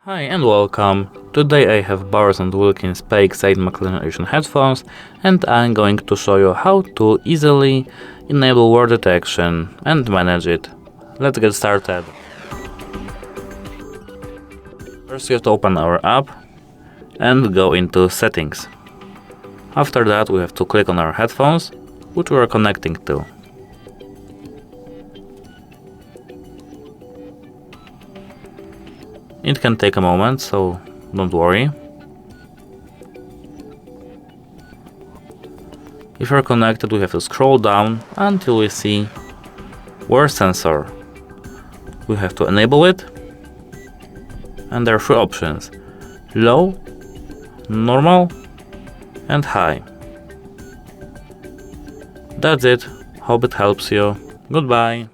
Hi and welcome. Today I have bars on Wilkins Px8 McLaren Edition headphones, and I'm going to show you how to easily enable word detection and manage it. Let's get started. First we have to open our app and go into settings. After that we have to click on our headphones, which we are connecting to. It can take a moment, so don't worry. If you're connected, we have to scroll down until we see word sensor. We have to enable it, and there are three options: low, normal, and high. That's it. Hope it helps you. Goodbye.